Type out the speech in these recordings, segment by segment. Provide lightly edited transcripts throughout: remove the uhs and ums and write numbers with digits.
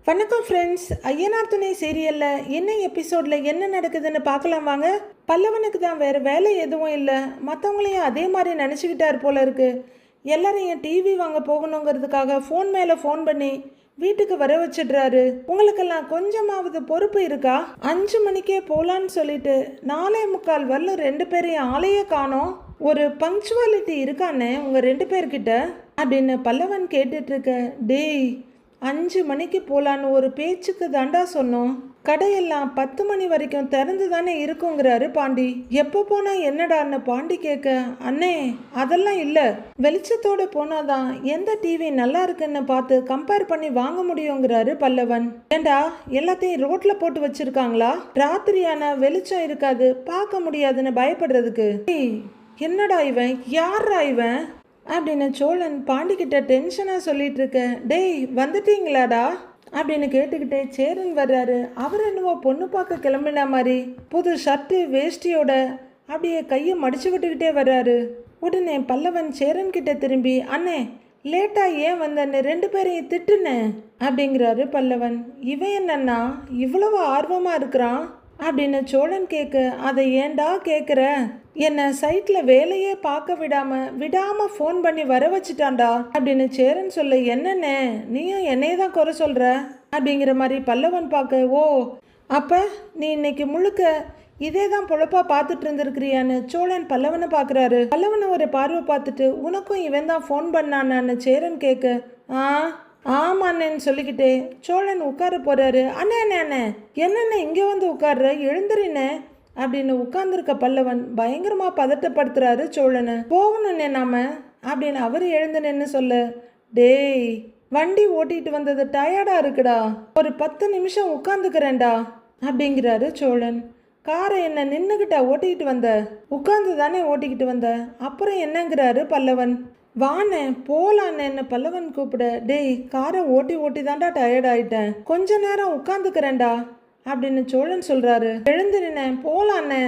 வணக்கம் ஃப்ரெண்ட்ஸ். ஐயனார் துணை சீரியலில் என்ன எபிசோடில் என்ன நடக்குதுன்னு பார்க்கலாம் வாங்க. பல்லவனுக்கு தான் வேறு வேலை எதுவும் இல்லை, மற்றவங்களையும் அதே மாதிரி நினச்சிக்கிட்டார் போல இருக்கு. எல்லாரையும் டிவி வாங்க போகணுங்கிறதுக்காக ஃபோன் மேலே ஃபோன் பண்ணி வீட்டுக்கு வர வச்சிடுறாரு. உங்களுக்கெல்லாம் கொஞ்சமாவது பொறுப்பு இருக்கா? 5 மணிக்கே போகலான்னு சொல்லிட்டு 4:45 வரலும் 2 பேரையும் ஆளையே காணோம். ஒரு பங்க்சுவாலிட்டி இருக்கானே உங்கள் 2 பேர்கிட்ட அப்படின்னு பல்லவன் கேட்டுட்டு இருக்க. டேய், 5 மணிக்கு போகலான்னு ஒரு பேச்சுக்கு தாண்டா சொன்னோம். கடையெல்லாம் 10 மணி வரைக்கும் திறந்து தானே இருக்குங்கிறாரு பாண்டி. எப்போ போனால் என்னடான்னு பாண்டி கேட்க, அண்ணே அதெல்லாம் இல்லை, வெளிச்சத்தோடு போனாதான் எந்த டிவி நல்லா இருக்குன்னு பார்த்து கம்பேர் பண்ணி வாங்க முடியுங்கிறாரு பல்லவன். ஏண்டா எல்லாத்தையும் ரோட்ல போட்டு வச்சிருக்காங்களா? ராத்திரியான வெளிச்சம் இருக்காது, பார்க்க முடியாதுன்னு பயப்படுறதுக்கு? என்னடா இவன், யாரா இவன் அப்படின்னு சோழன் பாண்டிக்கிட்ட டென்ஷனாக சொல்லிட்டு இருக்க. டேய் வந்துட்டீங்களாடா அப்படின்னு கேட்டுக்கிட்டே சேரன் வர்றாரு. அவர் என்னவோ பொண்ணு பார்க்க கிளம்பின மாதிரி புது ஷர்ட்டு வேஷ்டியோட அப்படியே கையை மடிச்சு விட்டுக்கிட்டே வர்றாரு. உடனே பல்லவன் சேரன் கிட்ட திரும்பி, அண்ணே லேட்டாக ஏன் வந்தன்னு 2 பேரையும் திட்டுனேன் அப்படிங்கிறாரு பல்லவன். இவன் என்னன்னா இவ்வளவு ஆர்வமாக இருக்கிறான் அப்படின்னு சோழன் கேட்க, அதை ஏண்டா கேட்குற? என்னை சைட்டில் வேலையே பார்க்க விடாமல் ஃபோன் பண்ணி வர வச்சுட்டான்டா அப்படின்னு சேரன் சொல்ல, என்னென்ன நீயும் என்னையே தான் குறை சொல்கிற அப்படிங்கிற மாதிரி பல்லவன் பார்க்க. ஓ, அப்போ நீ இன்னைக்கு முழுக்க இதே தான் பொழப்பா பார்த்துட்டு இருந்திருக்கிறியான்னு சோழன் பல்லவனை பார்க்குறாரு. பல்லவனை ஒரு பார்வை பார்த்துட்டு, உனக்கும் இவன் தான் ஃபோன் பண்ணான்னு சேரன் கேட்க. ஆமாண்ணேன்னு சொல்லிக்கிட்டே சோழன் உட்கார போறாரு. அண்ணே அண்ணே அண்ணே என்னென்ன இங்கே வந்து உட்கார்ற, எழுந்துறினே அப்படின்னு உட்கார்ந்துருக்க பல்லவன் பயங்கரமாக பதட்டப்படுத்துறாரு சோழனை. போகணுண்ணே நாம அப்படின்னு அவர் எழுந்துனேன்னு சொல்ல. டேய், வண்டி ஓட்டிட்டு வந்தது டயர்டாக இருக்குடா, ஒரு 10 நிமிஷம் உட்காந்துக்கிறேன்டா அப்படிங்கிறாரு சோழன். காரை என்ன நின்றுக்கிட்டா ஓட்டிக்கிட்டு வந்த? உட்காந்து தானே ஓட்டிக்கிட்டு வந்த, அப்புறம் என்னங்கிறாரு பல்லவன். வானே போலான்னு பல்லவன் கூப்பிட. டேய், காரை ஓட்டி தாண்டா டயர்ட் ஆயிட்டேன், கொஞ்ச நேரம் உட்காந்துக்கிறேன்டா அப்படின்னு சோழன் சொல்றாரு. எழுந்து நின்னேன் போலான்னு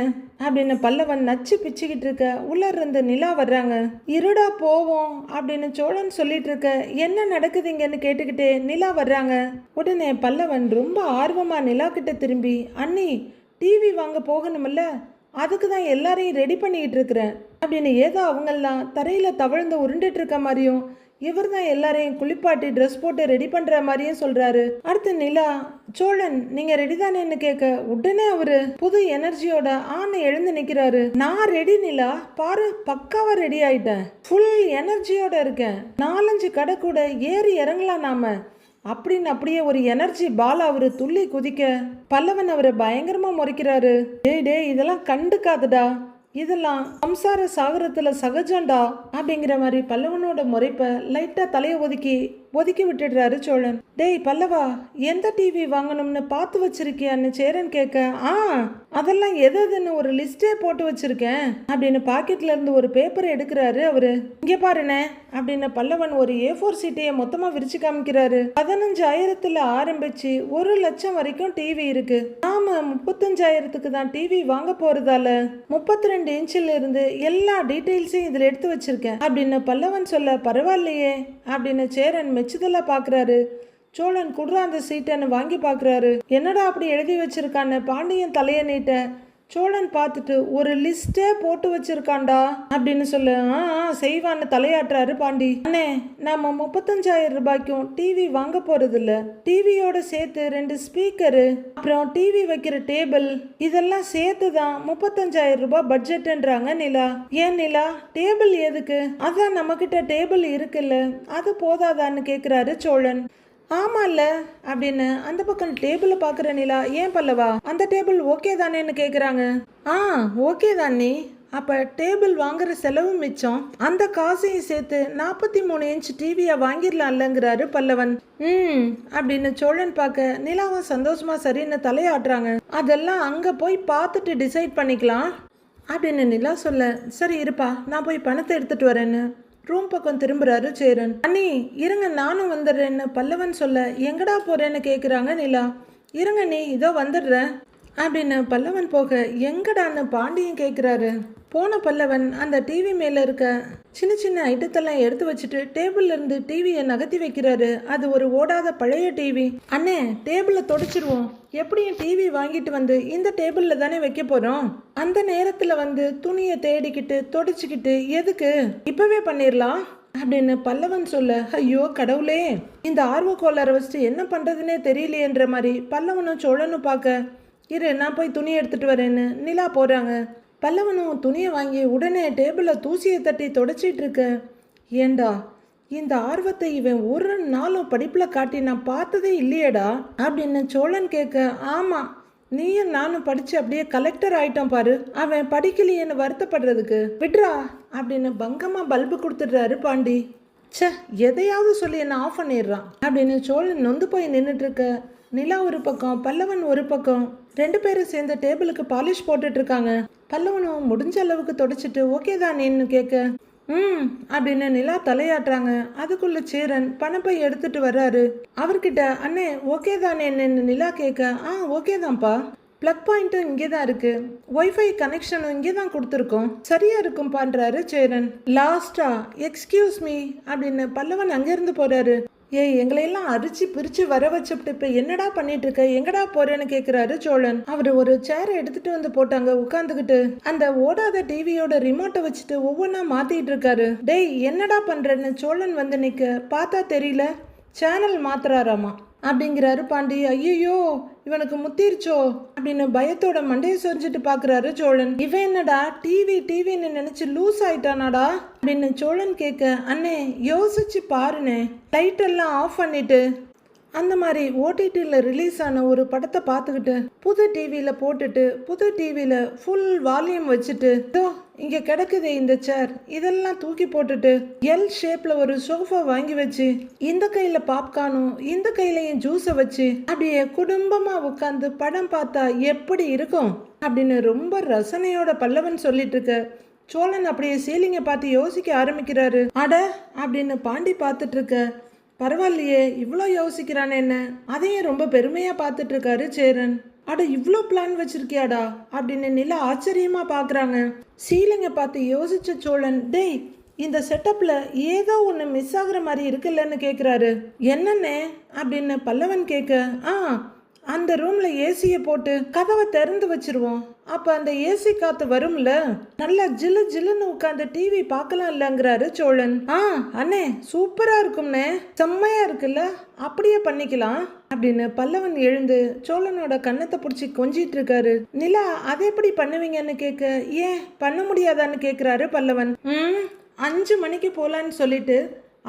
அப்படின்னு பல்லவன் நச்சு பிச்சுக்கிட்டு இருக்க. உள்ள இருந்து நிலா வர்றாங்க. இருடா போவோம் அப்படின்னு சோழன் சொல்லிட்டு இருக்க. என்ன நடக்குதுங்கன்னு கேட்டுக்கிட்டே நிலா வர்றாங்க. உடனே பல்லவன் ரொம்ப ஆர்வமா நிலா கிட்ட திரும்பி, அண்ணி டிவி வாங்க போகணுமில்ல, அதுக்கு தான் எல்லாரையும் ரெடி பண்ணிக்கிட்டு இருக்கிறேன் அப்படின்னு ஏதோ அவங்கெல்லாம் தரையில் தவழ்ந்து உருண்டுட்டு இருக்க மாதிரியும் இவர் தான் எல்லாரையும் குளிப்பாட்டி ட்ரெஸ் போட்டு ரெடி பண்ணுற மாதிரியும் சொல்கிறாரு. அடுத்து நிலா, சோழன் நீங்கள் ரெடி தானேன்னு கேட்க. உடனே அவரு புது எனர்ஜியோட எழுந்து நிற்கிறாரு. நான் ரெடி நிலா, பாரு பக்காவா ரெடி ஆயிட்டேன், ஃபுல் எனர்ஜியோட இருக்கேன், 4-5 கடை கூட ஏறி இறங்கலாம் நாம அப்படின்னு அப்படியே ஒரு எனர்ஜி பால் அவரு துள்ளி குதிக்க பல்லவன் அவரை பயங்கரமா முறைக்கிறாரு. டே இதெல்லாம் கண்டுக்காதடா, இதெல்லாம் சம்சார சாகரத்துல சகஜம்டா அப்படிங்கிற மாதிரி பல்லவனோட முறைப்ப லைட்டா தலையை ஒதுக்கி விட்டுடுறாரு சோழன். டேய் பல்லவா, எந்த டிவி வாங்கணும்னு பார்த்து வச்சிருக்கியான்னு சேரன் கேட்க. அதெல்லாம் எதுன்னு ஒரு லிஸ்டே போட்டு வச்சிருக்கேன் அப்படின்னு பாக்கெட்ல இருந்து ஒரு பேப்பரை எடுக்கிறாரு அவரு. இங்க பாருனே அப்படின்னு பல்லவன் ஒரு A4 சீட்டையை மொத்தமா விரிச்சு காமிக்கிறாரு. 15,000 ஆரம்பிச்சு 1 லட்சம் வரைக்கும் டிவி இருக்கு. நாம 35,000 தான் டிவி வாங்க போறதால 32 இன்ச்சில் இருந்து எல்லா டீட்டெயில்ஸையும் இதுல எடுத்து வச்சிருக்கேன் அப்படின்னு பல்லவன் சொல்ல. பரவாயில்லையே அப்படின்னு சேரன் மெச்சுதலா பாக்குறாரு. சோழன் குடுற அந்த சீட்டன்னு வாங்கி பாக்குறாரு. என்னடா அப்படி எழுதி வச்சிருக்கான்னு பாண்டியன் தலைய நீட்ட சோழன் பார்த்துட்டு, ஒரு லிஸ்டே போட்டு வச்சிருக்காண்டா அப்படின்னு சொல்லு. செய்வான்னு தலையாட்டுறாரு பாண்டி. அண்ணே, நாம 35,000 ரூபாய்க்கும் டிவி வாங்க போறது இல்ல, டிவியோட சேர்த்து 2 ஸ்பீக்கரு அப்புறம் டிவி வைக்கிற டேபிள் இதெல்லாம் சேர்த்து தான் 35,000 ரூபாய் பட்ஜெட்ன்றாங்க நிலா. ஏன் நிலா, டேபிள் எதுக்கு? அதான் நம்ம கிட்ட டேபிள் இருக்குல்ல, அது போதாதான்னு கேக்குறாரு சோழன். ஆமாம்ல அப்படின்னு அந்த பக்கம் டேபிளை பார்க்குற நிலா. ஏன் பல்லவா, அந்த டேபிள் ஓகே தானேன்னு கேட்குறாங்க. ஓகே தானே, அப்போ டேபிள் வாங்குற செலவு மிச்சம், அந்த காசையும் சேர்த்து 43 இன்ச் டிவியை வாங்கிடலாம்லங்கிறாரு பல்லவன். அப்படின்னு சோழன் பார்க்க நிலாவும் சந்தோஷமா சரின்னு தலையாட்டுறாங்க. அதெல்லாம் அங்கே போய் பார்த்துட்டு டிசைட் பண்ணிக்கலாம் அப்படின்னு நிலா சொல்ல. சரி இருப்பா, நான் போய் பணத்தை எடுத்துட்டு வரேன்னு ரூம் பக்கம் திரும்புறாரு சேரன். அண்ணி இருங்க, நானும் வந்துடுறேன்னு பல்லவன் சொல்ல. எங்கடா போறேன்னு கேட்குறாங்க நிலா. இருங்க நீ, இதோ வந்துடுறேன் அப்படின்னு பல்லவன் போக எங்கடான்னு பாண்டியன் கேட்குறாரு. போன பல்லவன் அந்த டிவி மேலே இருக்க சின்ன சின்ன ஐட்டத்தெல்லாம் எடுத்து வச்சுட்டு டேபிள்ல இருந்து டிவியை நகர்த்தி வைக்கிறாரு. அது ஒரு ஓடாத பழைய டிவி. அண்ணே, டேபிளை தொடச்சிருவோம். எப்படியும் டிவி வாங்கிட்டு வந்து இந்த டேபிளில் தானே வைக்க போகிறோம். அந்த நேரத்தில் வந்து துணியை தேடிக்கிட்டு தொடச்சிக்கிட்டு எதுக்கு, இப்போவே பண்ணிடலாம் அப்படின்னு பல்லவன் சொல்ல, ஐயோ கடவுளே, இந்த ஆர்வ கோளாறை வச்சுட்டு என்ன பண்ணுறதுனே தெரியலையேன்ற மாதிரி பல்லவனும் சோழனும் பார்க்க, இரு நான் போய் துணி எடுத்துகிட்டு வரேன்னு நிலா போகிறாங்க. பல்லவனும் துணியை வாங்கி உடனே டேபிளில் தூசியை தட்டி தொடச்சிட்டு இருக்க, ஏண்டா இந்த ஆர்வத்தை இவன் ஒரு நாளும் படிப்பில் காட்டி நான் பார்த்ததே இல்லையேடா அப்படின்னு சோழன் கேட்க, ஆமாம், நீயும் நானும் படித்து அப்படியே கலெக்டர் ஆயிட்டோம் பாரு, அவன் படிக்கலையேன்னு வருத்தப்படுறதுக்கு விட்ரா அப்படின்னு பங்கமாக பல்பு கொடுத்துடுறாரு பாண்டி. ச்சே, எதையாவது சொல்லி என்ன ஆஃப் பண்ணிடுறான் அப்படின்னு சோழன் நொந்து போய் நின்றுட்டு இருக்க. நிலா ஒரு பக்கம், பல்லவன் ஒரு பக்கம், 2 பேரும் சேர்ந்த டேபிளுக்கு பாலிஷ் போட்டுட்டு இருக்காங்க. பல்லவனும் முடிஞ்ச அளவுக்கு தொடச்சிட்டு ஓகே தானேன்னு கேட்க, அப்படின்னு நிலா தலையாட்டுறாங்க. அதுக்குள்ள சேரன் பணப்பை எடுத்துட்டு வர்றாரு. அவர்கிட்ட, அண்ணே ஓகே தானேன்னு நிலா கேட்க, ஓகே தான்ப்பா, பிளக் பாயிண்ட்டும் இங்கே தான் இருக்கு, ஒய்ஃபை கனெக்ஷனும் இங்கே தான் கொடுத்துருக்கோம், சரியா இருக்கும் பண்றாரு சேரன். லாஸ்டா எக்ஸ்கியூஸ் மீ அப்படின்னு பல்லவன் அங்கேருந்து போறாரு. ஏய், எங்களையெல்லாம் அரிச்சு பிரிச்சு வர வச்சுட்டு இப்ப என்னடா பண்ணிட்டு இருக்க, எங்கடா போறேன்னு கேக்குறாரு சோழன். அவரு ஒரு சேரை எடுத்துட்டு வந்து போட்டாங்க, உட்காந்துக்கிட்டு அந்த ஓடாத டிவியோட ரிமோட்டை வச்சுட்டு ஒவ்வொன்றா மாத்திட்டு இருக்காரு. டேய் என்னடா பண்றேன்னு சோழன் வந்து நிக்க, பார்த்தா தெரியல சேனல் மாத்துறாராமா அப்படிங்கிறாரு பாண்டி. ஐயோ இவனுக்கு முத்திருச்சோ அப்படின்னு பயத்தோட மண்டையை சொரிஞ்சிட்டு பாக்குறாரு சோழன். இவன் என்னடா டிவின்னு நினைச்சு லூஸ் ஆயிட்டானாடா அப்படின்னு சோழன் கேட்க, அண்ணே யோசிச்சு பாருனே, லைட் எல்லாம் ஆஃப் பண்ணிட்டு அந்த மாதிரி ஓடிடியில் ரிலீஸ் ஆன ஒரு படத்தை பார்த்துக்கிட்டு புது டிவியில் போட்டுட்டு புது டிவியில் ஃபுல் வால்யூம் வச்சுட்டு, இதோ இங்கே கிடக்குதே இந்த சேர், இதெல்லாம் தூக்கி போட்டுட்டு எல் ஷேப்பில் ஒரு சோஃபா வாங்கி வச்சு இந்த கையில் பாப்கார்னும் இந்த கையிலையும் ஜூஸை வச்சு அப்படியே குடும்பமாக உட்காந்து படம் பார்த்தா எப்படி இருக்கும் அப்படின்னு ரொம்ப ரசனையோட பல்லவன் சொல்லிட்டு இருக்க. சோழன் அப்படியே சீலிங்கை பார்த்து யோசிக்க ஆரம்பிக்கிறாரு. அட அப்படின்னு பாண்டி பார்த்துட்டு இருக்க, பரவாயில்லையே இவ்வளோ யோசிக்கிறானே என்ன, அதையும் ரொம்ப பெருமையாக பார்த்துட்டு இருக்காரு சேரன். அட இவ்வளோ பிளான் வச்சிருக்கியாடா அப்படின்னு நிலா ஆச்சரியமா பார்க்குறாங்க. சீலிங்கை பார்த்து யோசிச்ச சோழன், டேய் இந்த செட்டப்பில் ஏதோ ஒன்று மிஸ் ஆகுற மாதிரி இருக்குல்லன்னு கேட்குறாரு. என்னன்னே அப்படின்னு பல்லவன் கேட்க, அந்த ரூம்ல ஏசியை போட்டு கதவை திறந்து வச்சிருவோம், அப்ப அந்த ஏசி காத்து வரும்ல, நல்லா ஜில்லு ஜில்லுன்னு உட்காந்து டிவி பார்க்கலாம் இல்லங்கிறாரு சோழன். அண்ணே சூப்பரா இருக்கும்னே, செம்மையா இருக்குல்ல, அப்படியே பண்ணிக்கலாம் அப்படின்னு பல்லவன் எழுந்து சோழனோட கன்னத்தை பிடிச்சி கொஞ்சிட்டு இருக்காரு. நிலா அதை எப்படி பண்ணுவீங்கன்னு கேட்க, ஏன் பண்ண முடியாதான்னு கேட்கிறாரு பல்லவன். 5 மணிக்கு போலான்னு சொல்லிட்டு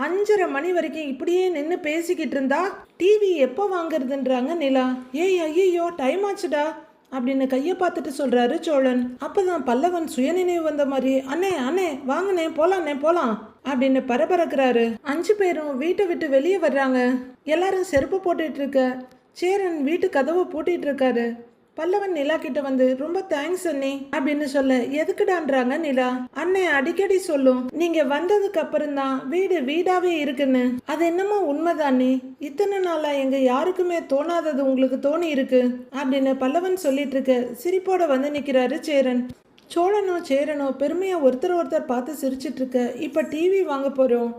5:30 மணி வரைக்கும் இப்படியே நின்று பேசிக்கிட்டு இருந்தா டிவி எப்போ வாங்குறதுன்றாங்க நிலா. ஏய் ஐயோ டைம் ஆச்சுடா அப்படின்னு கையை பார்த்துட்டு சொல்றாரு சோழன். அப்பதான் பல்லவன் சுயநினைவு வந்த மாதிரி, அண்ணே வாங்கண்ணே போலாம் அப்படின்னு பரபரக்கிறாரு. 5 பேரும் வீட்டை விட்டு வெளியே வர்றாங்க. எல்லாரும் செருப்பு போட்டுட்டு இருக்க. சேரன் வீட்டு கதவை பூட்டிட்டு இருக்காரு. பல்லவன் நிலா கிட்ட வந்து, ரொம்ப தேங்க்ஸ் அண்ணே அப்படின்னு சொல்ல, எதுக்குடான்றாங்க நிலா. அண்ணே அடிக்கடி சொல்லும், நீங்க வந்ததுக்கு அப்புறம் தான் வீடு வீடாவே இருக்குன்னு. அது என்னமோ உண்மைதானே, இத்தனை நாளா எங்க யாருக்குமே தோணாதது உங்களுக்கு தோணி இருக்கு அப்படின்னு பல்லவன் சொல்லிட்டு இருக்க. சிரிப்போட வந்து நிக்கிறாரு சேரன். சேரனோ பெருமையா ஒருத்தர் பார்த்து சிரிச்சிட்டு இருக்க. இப்ப டிவி வாங்க போறோம்,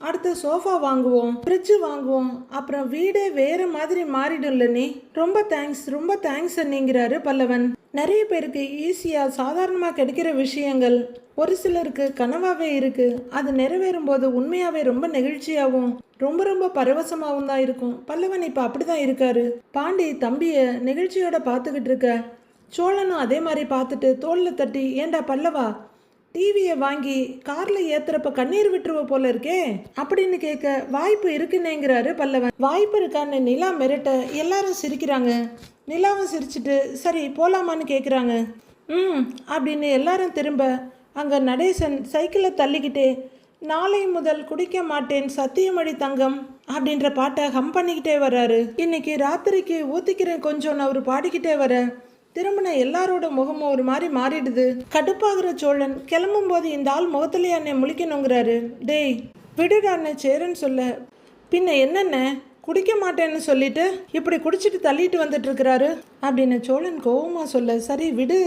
அடுத்து சோஃபா வாங்குவோம், ஃப்ரிட்ஜ் வாங்குவோம், அப்புறம் வீடே வேற மாதிரி மாறிடும்ல நீ. ரொம்ப தேங்க்ஸ் அண்ணிங்கிறாரு பல்லவன். நிறைய பேருக்கு ஈஸியா சாதாரணமா கிடைக்கிற விஷயங்கள் ஒரு சிலருக்கு கனவாவே இருக்கு. அது நிறைவேறும் போது உண்மையாவே ரொம்ப நெகிழ்ச்சியாகவும் ரொம்ப பரவசமாகவும் தான் இருக்கும். பல்லவன் இப்ப அப்படிதான் இருக்காரு. பாண்டி தம்பிய நெகிழ்ச்சியோட பார்த்துக்கிட்டு இருக்க. சோழனும் அதே மாதிரி பார்த்துட்டு தோல்ல தட்டி, ஏண்டா பல்லவா, டிவியை வாங்கி கார்ல ஏத்துறப்ப கண்ணீர் விட்டுருவ போல இருக்கே அப்படின்னு கேட்க, வாய்ப்பு இருக்குன்னேங்கிறாரு பல்லவன். வாய்ப்பு இருக்கான்னு நிலா மிரட்ட எல்லாரும் சிரிக்கிறாங்க. நிலாவும் சிரிச்சுட்டு சரி போலாமான்னு கேட்குறாங்க. அப்படின்னு எல்லாரும் திரும்ப அங்கே நடேசன் சைக்கிளை தள்ளிக்கிட்டே, நாளை முதல் குடிக்க மாட்டேன் சத்தியமடி தங்கம் அப்படின்ற பாட்டை ஹம் பண்ணிக்கிட்டே வர்றாரு. இன்னைக்கு ராத்திரிக்கு ஊத்திக்கிறேன் கொஞ்சம் அவர் பாடிக்கிட்டே வர. திரும்பின எல்லாரோட முகமும் ஒரு மாதிரி மாறிடுது. கடுப்பாகிற சோழன் கிளம்பும் போது, இந்த ஆள் முகத்திலேயே அண்ணே முழிக்கணுங்கிறாரு. டேய் விடுடான்னு சேரன் சொல்ல, பின்ன என்னென்ன குடிக்க மாட்டேன்னு சொல்லிட்டு இப்படி குடிச்சிட்டு தள்ளிட்டு வந்துட்டு இருக்கிறாரு அப்படின்னு சோழன் கோவமா சொல்ல, சரி விடு,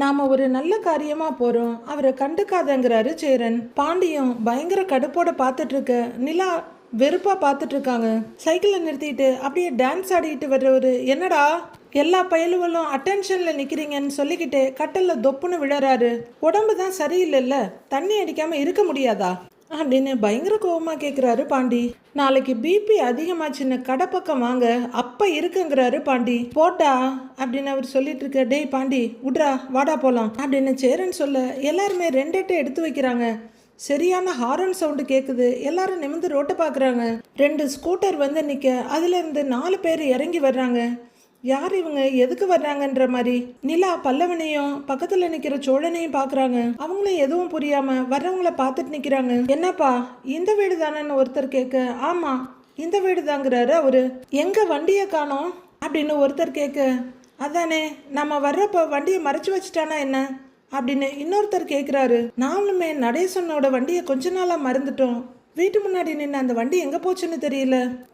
நாம ஒரு நல்ல காரியமா போறோம், அவரை கண்டுக்காதங்கிறாரு சேரன். பாண்டியும் பயங்கர கடுப்போட பார்த்துட்டு இருக்க நிலா வெறுப்பா பார்த்துட்டு இருக்காங்க. சைக்கிளை நிறுத்திட்டு அப்படியே டான்ஸ் ஆடிட்டு வர்றவரு, என்னடா எல்லா பயலுவலும் அட்டென்ஷன்ல நிக்கிறீங்கன்னு சொல்லிக்கிட்டு கட்டல்ல தொப்புன்னு விழறாரு. உடம்பு தான் சரியில்லைல்ல, தண்ணி அடிக்காம இருக்க முடியாதா அப்படின்னு பயங்கர கோவமா கேட்குறாரு பாண்டி. நாளைக்கு பிபி அதிகமாச்சுன்னு கடை பக்கம் வாங்க, அப்ப இருக்குங்கிறாரு பாண்டி. போட்டா அப்படின்னு அவர் சொல்லிட்டு இருக்க, டேய் பாண்டி விட்ரா, வாடா போலாம் அப்படின்னு சேரன் சொல்ல எல்லாருமே 2 எட்டு எடுத்து வைக்கிறாங்க. சரியான ஹாரன் சவுண்டு கேட்குது. எல்லாரும் நிமிந்து ரோட்டை பார்க்குறாங்க. 2 ஸ்கூட்டர் வந்து நிற்க அதுல இருந்து 4 பேர் இறங்கி வர்றாங்க. யார் இவங்க, எதுக்கு வர்றாங்கன்ற மாதிரி நிலா பல்லவனையும் பக்கத்துல நிக்கிற சோழனையும் பாக்குறாங்க. அவங்களும் எதுவும் புரியாம வர்றவங்கள பார்த்துட்டு நிக்கிறாங்க. என்னப்பா இந்த வீடு தானேன்னு ஒருத்தர் கேட்க, ஆமா இந்த வீடு தாங்கிறாரு அவரு. எங்க வண்டியை காணோம் அப்படின்னு ஒருத்தர் கேட்க, அதானே நம்ம வர்றப்ப வண்டியை மறைச்சு வச்சுட்டானா என்ன அப்படின்னு இன்னொருத்தர் கேட்குறாரு. நாமளுமே நடேசனோட வண்டியை கொஞ்ச நாளாக மறந்துட்டோம். வீட்டு முன்னாடி நின்று அந்த வண்டி எங்க போச்சுன்னு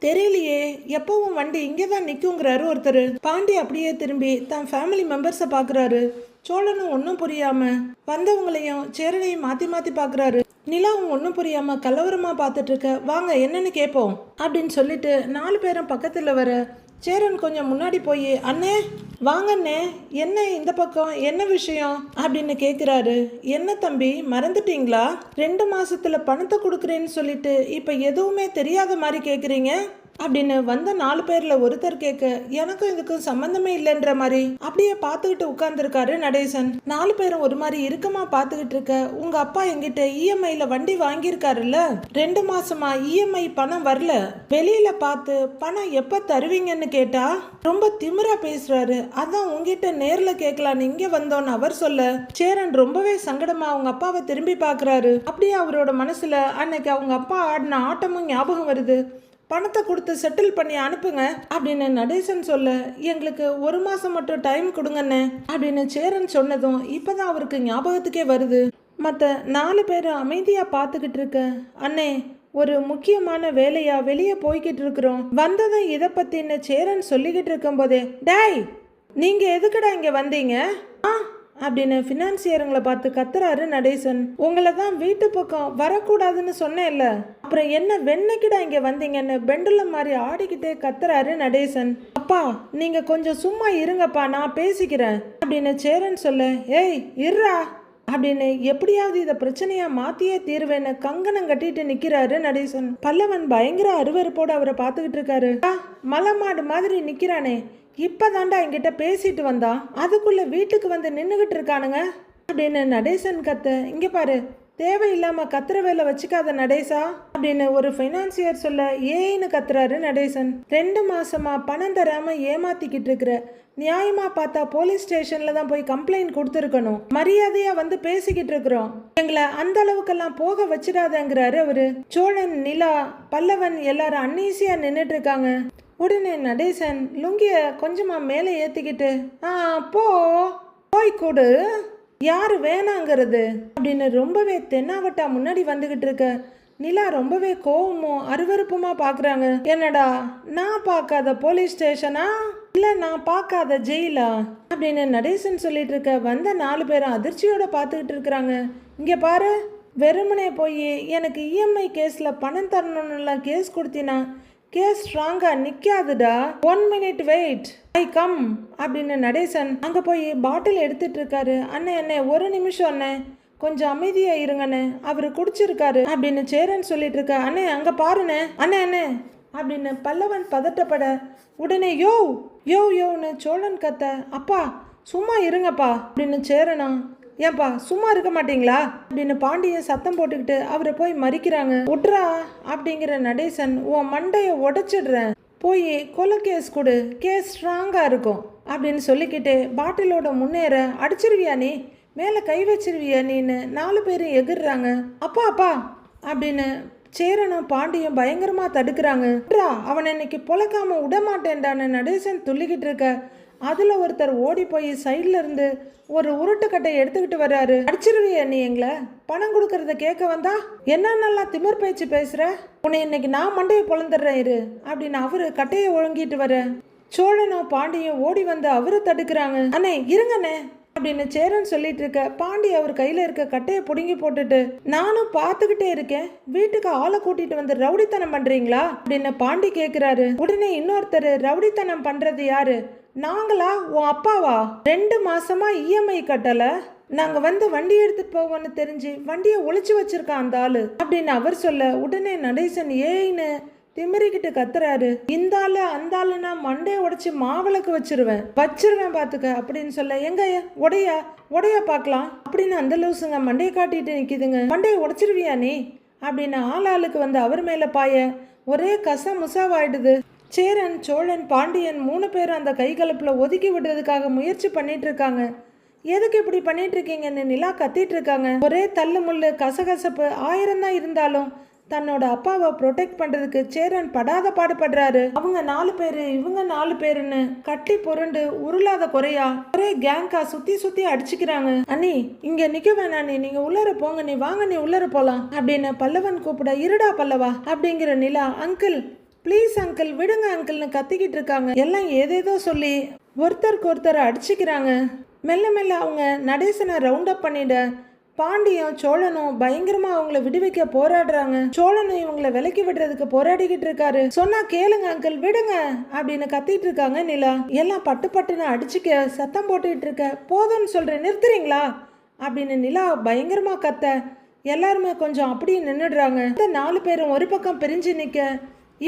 தெரியலையே, எப்பவும் வண்டி இங்கே தான் நிற்குங்கிறாரு ஒருத்தர். பாண்டி அப்படியே திரும்பி தன் ஃபேமிலி மெம்பர்ஸை பார்க்குறாரு. சோழனும் ஒன்றும் புரியாம வந்தவங்களையும் சேரனையும் மாற்றி மாற்றி பார்க்குறாரு. நிலாவும் ஒன்றும் புரியாம கலவரமா பார்த்துட்டு இருக்க, வாங்க என்னன்னு கேட்போம் அப்படின்னு சொல்லிட்டு 4 பேரும் பக்கத்தில் வர சேரன் கொஞ்சம் முன்னாடி போய், அண்ணே வாங்கண்ணே, என்ன இந்த பக்கம், என்ன விஷயம் அப்படின்னு கேட்குறாரு. என்ன தம்பி மறந்துட்டீங்களா, 2 மாசத்துல பணத்தை கொடுக்குறேன்னு சொல்லிட்டு இப்போ எதுவுமே தெரியாத மாதிரி கேட்குறீங்க அப்படின்னு வந்த 4 பேர்ல ஒருத்தர் கேட்க, எனக்கும் இதுக்கும் சம்பந்தமே இல்லைன்ற மாதிரி அப்படியே பார்த்துக்கிட்டு உட்கார்ந்துருக்காரு நடேசன். 4 பேரும் ஒரு மாதிரி இறுக்கமா பார்த்துக்கிட்டு இருக்க, உங்க அப்பா என்கிட்ட இஎம்ஐல வண்டி வாங்கியிருக்காருல்ல, 2 மாசமா இஎம்ஐ பணம் வரல, வெளியில பார்த்து பணம் எப்ப தருவீங்கன்னு கேட்டா ரொம்ப திமிரா பேசுறாரு. அதான் உங்ககிட்ட நேர்ல கேட்கலான்னு இங்க வந்தோன்னு அவர் சொல்ல, சேரன் ரொம்பவே சங்கடமா அவங்க அப்பாவை திரும்பி பார்க்கறாரு. அப்படியே அவரோட மனசுல அன்னைக்கு அவங்க அப்பா ஆடின ஆட்டமும் ஞாபகம் வருது. பணத்தை கொடுத்து செட்டில் பண்ணி அனுப்புங்க அப்படின்னு நடேசன் சொல்ல, எங்களுக்கு 1 மாசம் மட்டும் டைம் கொடுங்கண்ணே அப்படின்னு சேரன் சொன்னதும் இப்பதான் அவருக்கு ஞாபகத்துக்கே வருது. மற்ற 4 பேரும் அமைதியா பார்த்துக்கிட்டு இருக்க, அண்ணே ஒரு முக்கியமான வேலையா வெளியே போய்கிட்டு இருக்கிறோம், வந்ததும் இதை பத்தின்னு சேரன் சொல்லிக்கிட்டு இருக்கும் போதே, டேய் நீங்க எதுக்குடா இங்க வந்தீங்க அப்படின்னு ஃபினான்சியருங்களை பார்த்து கத்துறாரு நடேசன். உங்களை தான் வீட்டு பக்கம் வரக்கூடாதுன்னு சொன்னேன்ல, அப்புறம் என்ன வெண்ணைக்கிடா இங்க வந்தீங்கன்னு பெண்டுல மாதிரி ஆடிக்கிட்டே கத்துறாரு நடேசன். அப்பா நீங்க கொஞ்சம் சும்மா இருங்கப்பா, நான் பேசிக்கிறேன் அப்படின்னு சேரன் சொல்ல, ஏய் இருறா அப்படின்னு எப்படியாவது இதை பிரச்சனையா மாத்தியே தீர்வேன்னு கங்கணம் கட்டிட்டு நிக்கிறாரு நடேசன். பல்லவன் பயங்கர அருவருப்போடு அவரை பார்த்துக்கிட்டு இருக்காரு. மலை மாடு மாதிரி நிக்கிறானே, இப்பதாண்டா என்கிட்ட பேசிட்டு வந்தா, அதுக்குள்ள வீட்டுக்கு வந்து நின்னுகிட்டு இருக்கானுங்க அப்படின்னு நடேசன் கத்த, இங்க பாரு தேவையில்லாம கத்துற வேலை வச்சுக்காத நடேசா அப்படின்னு ஒரு ஃபைனான்சியர் சொல்ல, ஏன்னு கத்துறாரு நடேசன். 2 மாசமா பணம் தராம ஏமாத்திக்கிட்டு இருக்கிற, நியாயமா பார்த்தா போலீஸ் ஸ்டேஷன்ல தான் போய் கம்ப்ளைண்ட் கொடுத்துருக்கணும், மரியாதையா வந்து பேசிக்கிட்டு இருக்கிறோம், எங்களை அந்த அளவுக்கெல்லாம் போக வச்சிடாதங்கிறாரு அவரு. சோழன் நிலா பல்லவன் எல்லாரும் அன்னீசியா நின்றுட்டு இருக்காங்க. உடனே நடேசன் லுங்கிய கொஞ்சமா மேலே ஏத்திக்கிட்டு, போய் கொடு, யாரு வேணாங்கிறது அப்படின்னு ரொம்பவே தென்னாவட்டா முன்னாடி வந்துகிட்டு இருக்க. நிலா ரொம்பவே கோவமும் அருவருப்புமா பாக்குறாங்க. என்னடா நான் பார்க்காத போலீஸ் ஸ்டேஷனா இல்ல நான் பார்க்காத ஜெயிலா அப்படின்னு நடேசன் சொல்லிட்டு இருக்க. வந்த 4 பேரும் அதிர்ச்சியோட பார்த்துக்கிட்டு இருக்கிறாங்க. இங்க பாரு, வெறுமனே போய் எனக்கு இஎம்ஐ கேஸ்ல பணம் தரணும்னுலாம் கேஸ் கொடுத்தினா கேஸ் ஸ்ட்ராங்கா நிக்காதுடா, 1 minute வெயிட், ஐ கம் அப்படின்னு நடேசன் அங்க போய் பாட்டில் எடுத்துட்டு இருக்காரு. அண்ணே 1 நிமிஷம் அண்ணே, கொஞ்சம் அமைதியா இருங்கண்ணே, அவரு குடிச்சிருக்காரு அப்படின்னு சேரன் சொல்லிட்டு இருக்க. அண்ணே அங்க பாருண்ணே, அண்ணே அப்படின்னு பல்லவன் பதட்டப்பட, உடனே யோன்னு சோழன் கத்த, அப்பா சும்மா இருங்கப்பா அப்படின்னு சேரனா, ஏன்பா சும்மா இருக்க மாட்டீங்களா அப்படின்னு பாண்டியன் சத்தம் போட்டுக்கிட்டு அவரை போய் மறிக்கிறாங்க. உட்ரா அப்படிங்கிற நடேசன், உன் மண்டையை உடைச்சிடுறேன், போய் கொலை கேஸ் கொடு, கேஸ் ஸ்ட்ராங்கா இருக்கும் அப்படின்னு சொல்லிக்கிட்டு பாட்டிலோட முன்னேற, அடிச்சிருவியா நீ, மேலே கை வச்சிருவியா நீன்னு 4 பேரும் எகிர்றாங்க. அப்பா அப்படின்னு சேரனும் பாண்டியும் பயங்கரமா தடுக்கிறாங்க. அவனை இன்னைக்கு பொழக்காம விட மாட்டேன்டான்னு நடேசன் துள்ளிக்கிட்டு இருக்க. அதுல ஒருத்தர் ஓடி போய் சைட்ல இருந்து ஒரு உருட்டுக்கட்டை எடுத்துக்கிட்டு வர்றாரு. அடிச்சிருவிய நீ எங்களை பணம் கொடுக்கறத கேட்க வந்தா என்ன நல்லா திமிர் பேச்சு பேசுற, உன்னை இன்னைக்கு நான் மண்டையை பொழந்துடுறேன் இரு அப்படின்னு அவரு கட்டையை ஒழுங்கிட்டு வர சோழனும் பாண்டியும் ஓடி வந்து அவரை தடுக்கிறாங்க. அண்ணே இருங்கண்ணே அப்படின்னு சேரன் சொல்லிட்டு இருக்க பாண்டி அவர் கையில இருக்க கட்டையை புடுங்கி போட்டுட்டு நானும் பார்த்துக்கிட்டே இருக்கேன், வீட்டுக்கு ஆளை கூட்டிட்டு வந்து ரவுடித்தனம் பண்றீங்களா அப்படின்னு பாண்டி கேக்குறாரு. உடனே இன்னொருத்தர் ரவுடித்தனம் பண்றது யாரு, நாங்களா உன் அப்பாவா, 2 மாசமா இஎம்ஐ கட்டல, நாங்க வந்து வண்டி எடுத்துட்டு போவோம்னு தெரிஞ்சு வண்டியை ஒளிச்சு வச்சிருக்கான் அந்த ஆளு அப்படின்னு அவர் சொல்ல உடனே நடேசன் ஏன்னு திமிரிக்கிட்டு கத்துறாரு. இந்த ஆளு அந்த ஆளுனா மண்டையை உடைச்சு மாவிளக்கு வச்சிருவேன் பாத்துக்க அப்படின்னு சொல்ல எங்க உடையா பார்க்கலாம் அப்படின்னு அந்த லூசுங்க மண்டையை காட்டிட்டு நிக்குதுங்க. மண்டையை உடைச்சிருவியா நீ அப்படின்னு ஆளாளுக்கு வந்து அவர் மேல பாய ஒரே முசாவாயிடுது. சேரன் சோழன் பாண்டியன் 3 பேரும் அந்த கைகலப்புல ஒதுக்கி விடுறதுக்காக முயற்சி பண்ணிட்டு இருக்காங்க. எதுக்கு இப்படி பண்ணிட்டு இருக்கீங்கன்னு நிலா கத்திட்டு இருக்காங்க. ஒரே தள்ளு முள்ளு கசகசப்பு 1000 தான் இருந்தாலும் தன்னோட அப்பாவை ப்ரொடெக்ட் பண்றதுக்கு சேரன் படாத பாடுபடுறாரு. அவங்க 4 பேரு இவங்க 4 பேருன்னு கட்டி புரண்டு உருளாத குறையா ஒரே கேங்கா சுத்தி அடிச்சுக்கிறாங்க. அண்ணி இங்க நிக்க வேணாம், நீங்க உள்ளர போங்க, நீ வாங்க நீ உள்ளர போலாம் அப்படின்னு பல்லவன் கூப்பிட இருடா பல்லவா அப்படிங்கிற நிலா அங்கிள் ப்ளீஸ் அங்கிள் விடுங்க அங்கிள்னு கத்திக்கிட்டு இருக்காங்க. எல்லாம் ஏதேதோ சொல்லி ஒருத்தருக்கு ஒருத்தர் அடிச்சுக்கிறாங்க. மெல்ல மெல்ல அவங்க நடேசனை ரவுண்ட் அப் பண்ணிட பாண்டியும் சோழனும் பயங்கரமா அவங்கள விடுவிக்க போராடுறாங்க. சோழனும் இவங்களை விலக்கி விடுறதுக்கு போராடிக்கிட்டு இருக்காரு. சொன்னா கேளுங்க அங்கிள் விடுங்க அப்படின்னு கத்திட்டு இருக்காங்க நிலா. எல்லாம் பட்டுன்னு அடிச்சுக்க சத்தம் போட்டுக்கிட்டு இருக்க போதும்னு சொல்றேன் நிறுத்துறீங்களா அப்படின்னு நிலா பயங்கரமா கத்த எல்லாருமே கொஞ்சம் அப்படியே நின்றுடுறாங்க. இந்த 4 பேரும் ஒரு பக்கம் பிரிஞ்சு நிக்க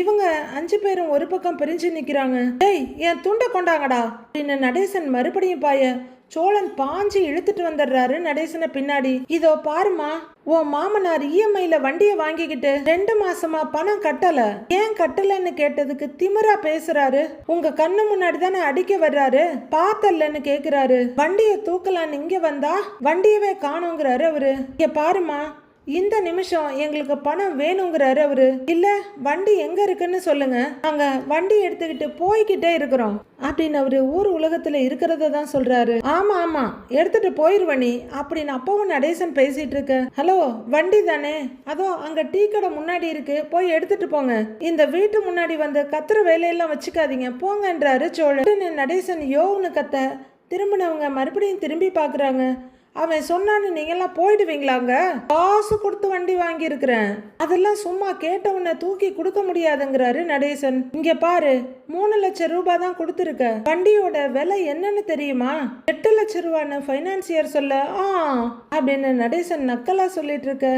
இவங்க 5 பேரும் ஒரு பக்கம் பிரிஞ்சு நிக்கிறாங்க. டேய் என் துண்டை கொண்டாங்கடா அப்படின்னு நடேசன் மறுபடியும் பாய சோழன் பாஞ்சு இழுத்துட்டு வந்துடுறாரு நடேசனை பின்னாடி. இதோ பாருமா உன் மாமனார் இஎம்ஐல வண்டியை வாங்கிக்கிட்டு 2 மாசமா பணம் கட்டல, ஏன் கட்டலன்னு கேட்டதுக்கு திமிரா பேசுறாரு. உங்க கண்ணு முன்னாடி தானே அடிக்க வர்றாரு, பார்த்தல்லன்னு கேக்குறாரு. வண்டியை தூக்கலான்னு இங்க வந்தா வண்டியவே காணுங்கிறாரு அவரு. இங்க பாருமா இந்த நிமிஷம் எங்களுக்கு பணம் வேணுங்கிறாரு அவரு. இல்ல வண்டி எங்க இருக்குன்னு சொல்லுங்க, நாங்க வண்டி எடுத்துக்கிட்டு போய்கிட்டே இருக்கிறோம் அப்படின்னு அவரு ஊர் உலகத்துல இருக்கிறத தான் சொல்றாரு. ஆமா எடுத்துட்டு போயிருவனி அப்படின்னு அப்பவும் நடேசன் பேசிட்டு இருக்க. ஹலோ வண்டி தானே, அதோ அங்க டீ கடை முன்னாடி இருக்கு, போய் எடுத்துட்டு போங்க, இந்த வீட்டு முன்னாடி வந்து கத்துற வேலையெல்லாம் வச்சுக்காதீங்க போங்கன்றாரு சோழன். நடேசன் யோன்னு கத்த திரும்பினவங்க மறுபடியும் திரும்பி பாக்குறாங்க. அவன் சொன்னான்னு நீங்கெல்லாம் போயிடுவீங்களாங்க, காசு கொடுத்து வண்டி வாங்கி இருக்கிறேன், அதெல்லாம் சும்மா கேட்டவனை தூக்கி கொடுக்க முடியாதுங்கிறாரு நடேசன். இங்க பாரு 3 லட்சம் ரூபாய் தான் கொடுத்துருக்க, வண்டியோட விலை என்னன்னு தெரியுமா, 8 லட்சம் ரூபான்னு பைனான்சியர் சொல்ல அப்படின்னு நடேசன் நக்கலா சொல்லிட்டு இருக்க.